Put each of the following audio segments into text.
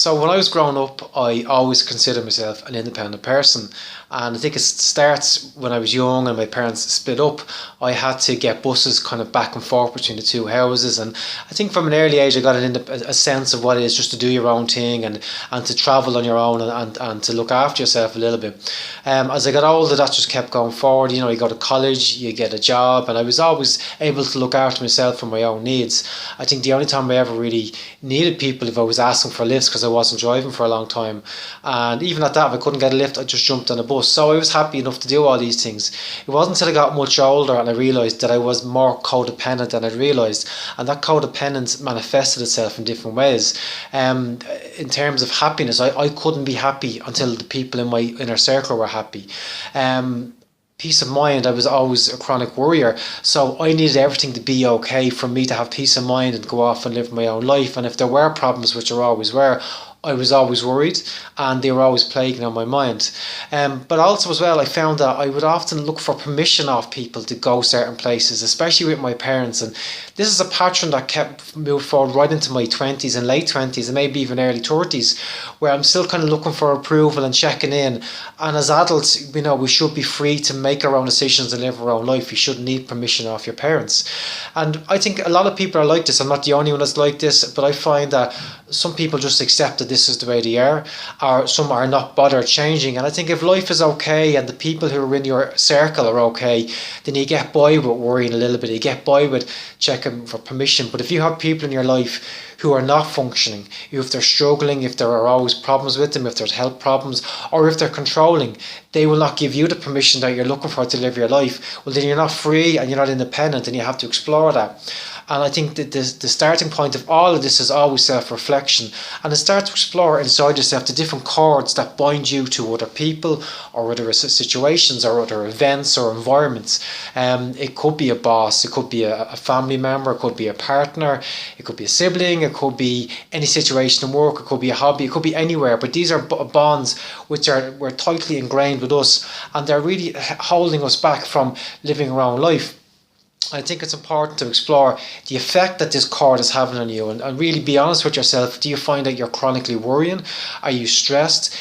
So when I was growing up, I always considered myself an independent person. And I think it starts when I was young and my parents split up. I had to get buses kind of back and forth between the two houses. And I think from an early age, I got a sense of what it is just to do your own thing and to travel on your own and to look after yourself a little bit. As I got older, that just kept going forward. You know, you go to college, you get a job, and I was always able to look after myself for my own needs. I think the only time I ever really needed people if I was asking for lifts because I wasn't driving for a long time. And even at that, if I couldn't get a lift, I just jumped on a bus. So I was happy enough to do all these things. It wasn't until I got much older and I realised that I was more codependent than I realised. And that codependence manifested itself in different ways. In terms of happiness, I couldn't be happy until the people in my inner circle were happy. Peace of mind, I was always a chronic worrier, so I needed everything to be okay for me to have peace of mind and go off and live my own life. And if there were problems, which there always were, I was always worried and they were always plaguing on my mind. But also as well, I found that I would often look for permission off people to go certain places, especially with my parents. And this is a pattern that kept moved forward right into my 20s and late 20s and maybe even early 30s, where I'm still kind of looking for approval and checking in. And as adults, you know, we should be free to make our own decisions and live our own life. You shouldn't need permission off your parents. And I think a lot of people are like this. I'm not the only one that's like this, but I find that some people just accept that this is the way they are, or some are not bothered changing. And I think if life is okay and the people who are in your circle are okay, then you get by with worrying a little bit, you get by with checking for permission. But if you have people in your life who are not functioning, if they're struggling, if there are always problems with them, if there's health problems, or if they're controlling, they will not give you the permission that you're looking for to live your life. Well, then you're not free and you're not independent, and you have to explore that. And I think that the starting point of all of this is always self-reflection, and to start to explore inside yourself the different cords that bind you to other people or other situations or other events or environments. It could be a boss, it could be a family member, it could be a partner, it could be a sibling, it could be any situation in work, it could be a hobby, it could be anywhere. But these are bonds which were tightly ingrained with us, and they're really holding us back from living our own life. I think it's important to explore the effect that this cord is having on you, and really be honest with yourself. Do you find that you're chronically worrying? Are you stressed?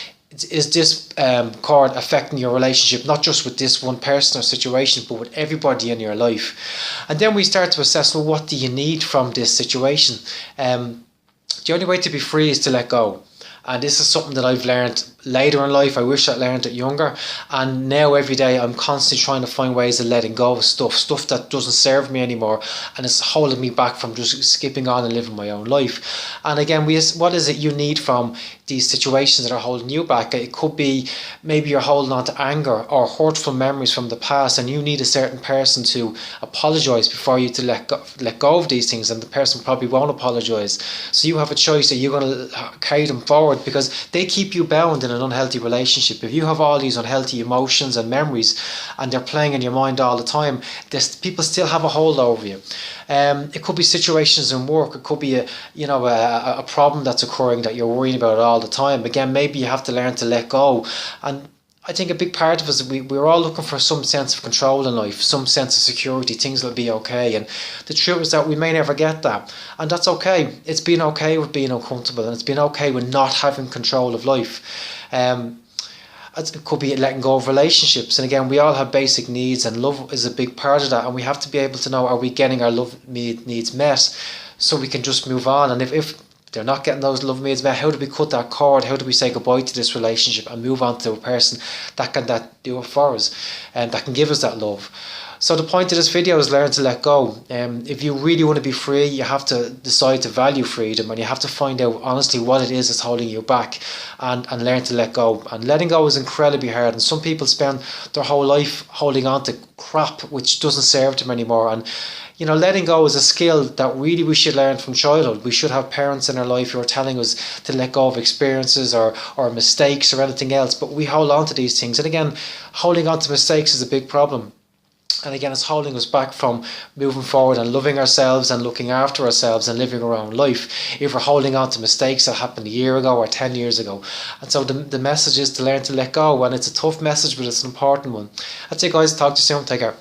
Is this cord affecting your relationship, not just with this one person or situation, but with everybody in your life? And then we start to assess, well, what do you need from this situation? The only way to be free is to let go. And this is something that I've learned later in life. I wish I'd learned it younger. And now every day I'm constantly trying to find ways of letting go of stuff that doesn't serve me anymore. And it's holding me back from just skipping on and living my own life. And again, what is it you need from these situations that are holding you back? It could be maybe you're holding on to anger or hurtful memories from the past, and you need a certain person to apologise before you to let go of these things, and the person probably won't apologise. So you have a choice. Are you going to carry them forward? Because they keep you bound in an unhealthy relationship. If you have all these unhealthy emotions and memories and they're playing in your mind all the time, people still have a hold over you. It could be situations in work. It could be a problem that's occurring that you're worrying about all the time. Again, maybe you have to learn to let go. And I think a big part of us, we're all looking for some sense of control in life, some sense of security, things will be okay. And the truth is that we may never get that. And that's okay. It's been okay with being uncomfortable, and it's been okay with not having control of life. It could be letting go of relationships. And again, we all have basic needs, and love is a big part of that. And we have to be able to know, are we getting our love needs met, so we can just move on. And if they're not getting those love needs met, how do we cut that cord? How do we say goodbye to this relationship and move on to a person that can do it for us and that can give us that love? So the point of this video is learn to let go. If you really want to be free, you have to decide to value freedom, and you have to find out honestly what it is that's holding you back, and learn to let go. And letting go is incredibly hard, and some people spend their whole life holding on to crap which doesn't serve them anymore. And letting go is a skill that really we should learn from childhood. We should have parents in our life who are telling us to let go of experiences or mistakes or anything else, but we hold on to these things. And again, holding on to mistakes is a big problem. And again, it's holding us back from moving forward and loving ourselves and looking after ourselves and living our own life if we're holding on to mistakes that happened a year ago or 10 years ago. And so the message is to learn to let go. And it's a tough message, but it's an important one. That's it, guys. Talk to you soon. Take care.